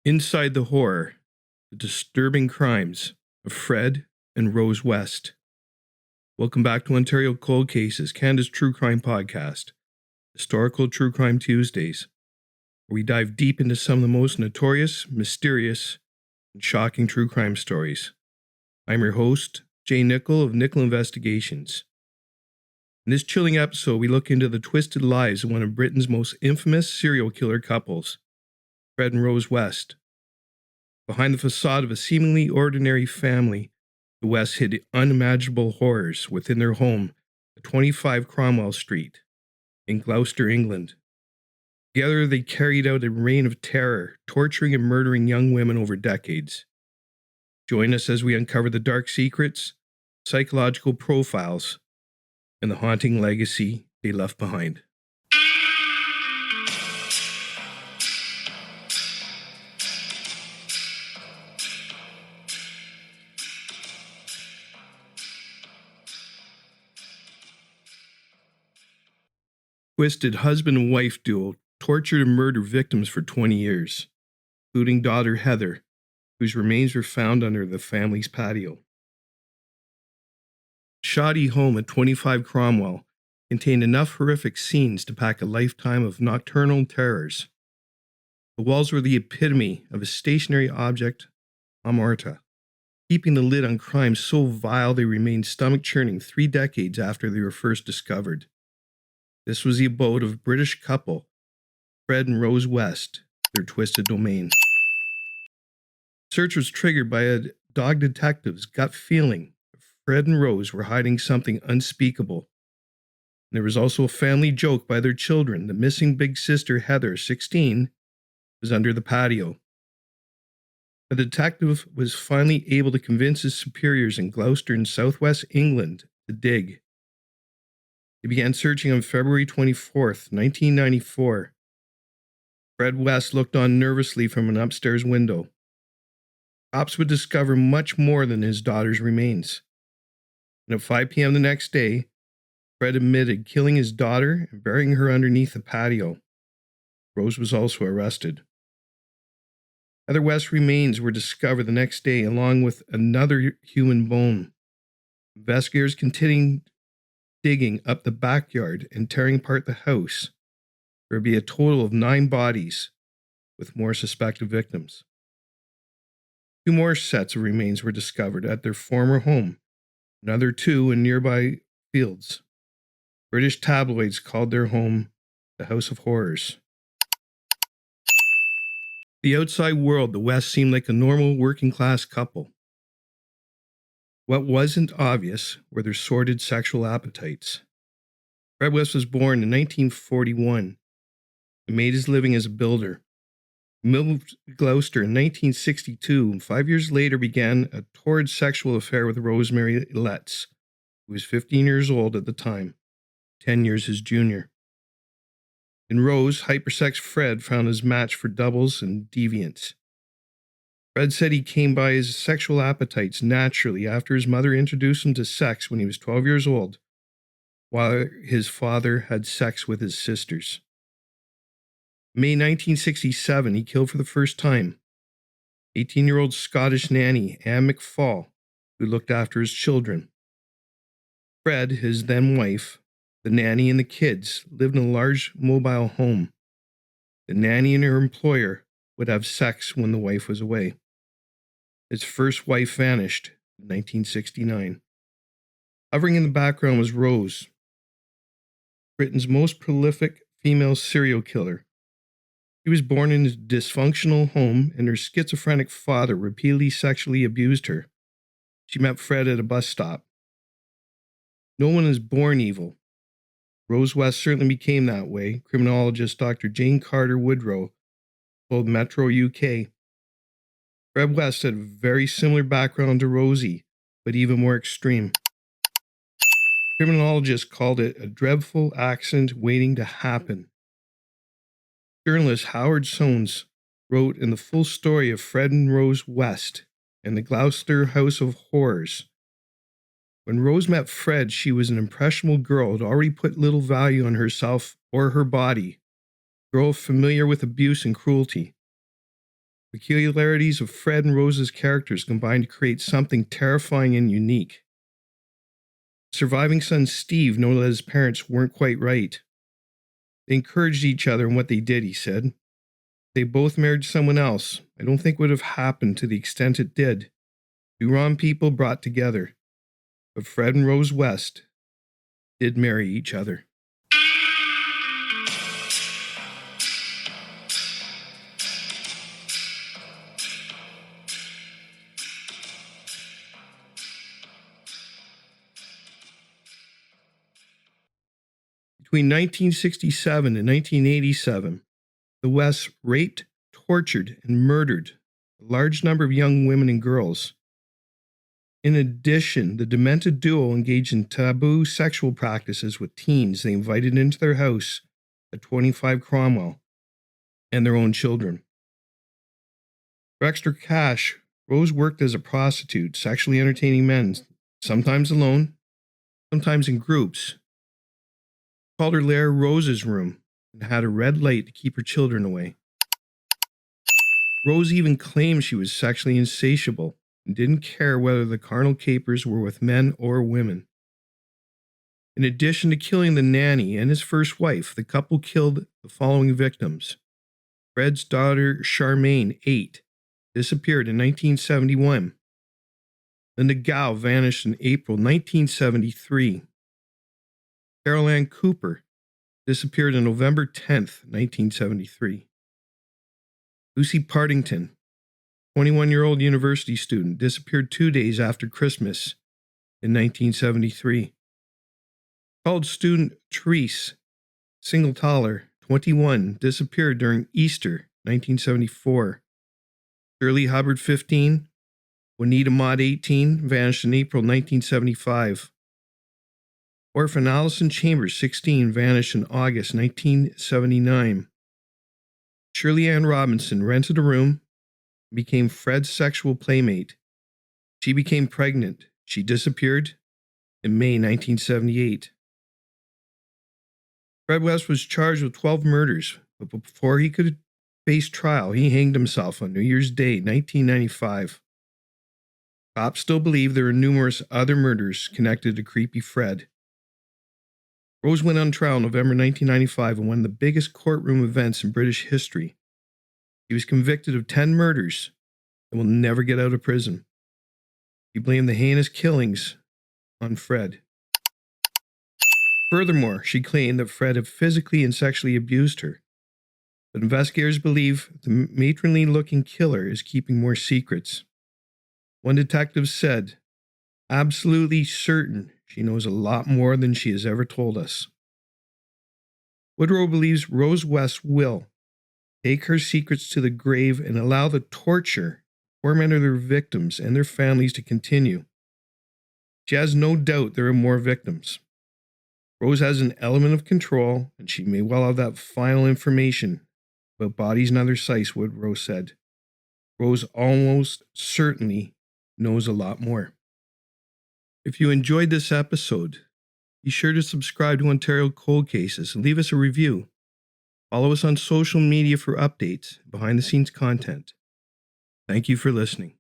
Inside the Horror, the disturbing crimes of Fred and Rose West. Welcome back to Ontario Cold Cases, Canada's true crime podcast, Historical True Crime Tuesdays, where we dive deep into some of the most notorious, mysterious, and shocking true crime stories. I'm your host, Nicoll of Nicoll Investigations. In this chilling episode, we look into the twisted lives of one of Britain's most infamous serial killer couples, Fred and Rose West. Behind the facade of a seemingly ordinary family, the Wests hid unimaginable horrors within their home at 25 Cromwell Street in Gloucester, England. Together, they carried out a reign of terror, torturing and murdering young women over decades. Join us as we uncover the dark secrets, psychological profiles, and the haunting legacy they left behind. Twisted husband and wife duo tortured and murdered victims for 20 years, including daughter Heather, whose remains were found under the family's patio. The shoddy home at 25 Cromwell contained enough horrific scenes to pack a lifetime of nocturnal terrors. The walls were the epitome of a stationary object omerta, keeping the lid on crimes so vile they remained stomach-churning 3 decades after they were first discovered. This was the abode of a British couple, Fred and Rose West, their twisted domain. Search was triggered by a dog detective's gut feeling that Fred and Rose were hiding something unspeakable. And there was also a family joke by their children. The missing big sister, Heather, 16, was under the patio. The detective was finally able to convince his superiors in Gloucester and southwest England to dig. They began searching on February 24th, 1994. Fred West looked on nervously from an upstairs window. Cops would discover much more than his daughter's remains. And at 5 p.m. the next day, Fred admitted killing his daughter and burying her underneath the patio. Rose was also arrested. Heather West's remains were discovered the next day, along with another human bone. Investigators continued digging up the backyard and tearing apart the house. There would be a total of 9 bodies, with more suspected victims. 2 more sets of remains were discovered at their former home, another 2 in nearby fields. British tabloids called their home the House of Horrors. The outside world, the West seemed like a normal working-class couple. What wasn't obvious were their sordid sexual appetites. Fred West was born in 1941 and made his living as a builder. He moved to Gloucester in 1962 and 5 years later began a torrid sexual affair with Rosemary Letts, who was 15 years old at the time, 10 years his junior. In Rose, hypersex Fred found his match for doubles and deviants. Fred said he came by his sexual appetites naturally after his mother introduced him to sex when he was 12 years old, while his father had sex with his sisters. In May 1967, he killed for the first time 18-year-old Scottish nanny Anne McFall, who looked after his children. Fred, his then wife, the nanny, and the kids lived in a large mobile home. The nanny and her employer would have sex when the wife was away. His first wife vanished in 1969. Hovering in the background was Rose, Britain's most prolific female serial killer. She was born in a dysfunctional home, and her schizophrenic father repeatedly sexually abused her. She met Fred at a bus stop. No one is born evil. Rose West certainly became that way, criminologist Dr. Jane Carter Woodrow told Metro UK. Fred West had a very similar background to Rosie, but even more extreme. Criminologists called it a dreadful accident waiting to happen. Journalist Howard Soanes wrote in the full story of Fred and Rose West and the Gloucester House of Horrors. When Rose met Fred, she was an impressionable girl who had already put little value on herself or her body, a girl familiar with abuse and cruelty. Peculiarities of Fred and Rose's characters combined to create something terrifying and unique. Surviving son Steve noted that his parents weren't quite right. They encouraged each other in what they did, he said. They both married someone else. I don't think it would have happened to the extent it did. Two wrong people brought together. But Fred and Rose West did marry each other. Between 1967 and 1987, the Wests raped, tortured, and murdered a large number of young women and girls. In addition, the demented duo engaged in taboo sexual practices with teens they invited into their house at 25 Cromwell and their own children. For extra cash, Rose worked as a prostitute, sexually entertaining men, sometimes alone, sometimes in groups. Called her lair Rose's room and had a red light to keep her children away. Rose even claimed she was sexually insatiable and didn't care whether the carnal capers were with men or women. In addition to killing the nanny and his first wife, the couple killed the following victims. Fred's daughter Charmaine, 8, disappeared in 1971. Linda Gow vanished in April 1973. Carol Ann Cooper disappeared on November 10th, 1973. Lucy Partington, 21-year-old university student, disappeared 2 days after Christmas in 1973. College student Therese Singletaler, 21, disappeared during Easter 1974. Shirley Hubbard, 15. Juanita Mott, 18, vanished in April 1975. Orphan Allison Chambers, 16, vanished in August 1979. Shirley Ann Robinson rented a room and became Fred's sexual playmate. She became pregnant. She disappeared in May 1978. Fred West was charged with 12 murders, but before he could face trial, he hanged himself on New Year's Day, 1995. Cops still believe there are numerous other murders connected to Creepy Fred. Rose went on trial in November 1995 in one of the biggest courtroom events in British history. He was convicted of 10 murders and will never get out of prison. He blamed the heinous killings on Fred. Furthermore, she claimed that Fred had physically and sexually abused her. But investigators believe the matronly-looking killer is keeping more secrets. One detective said, "Absolutely certain she knows a lot more than she has ever told us." Woodrow believes Rose West will take her secrets to the grave and allow the torture, torment of their victims and their families to continue. She has no doubt there are more victims. Rose has an element of control, and she may well have that final information about bodies and other sites, Woodrow said. Rose almost certainly knows a lot more. If you enjoyed this episode, be sure to subscribe to Ontario Cold Cases and leave us a review. Follow us on social media for updates, behind-the-scenes content. Thank you for listening.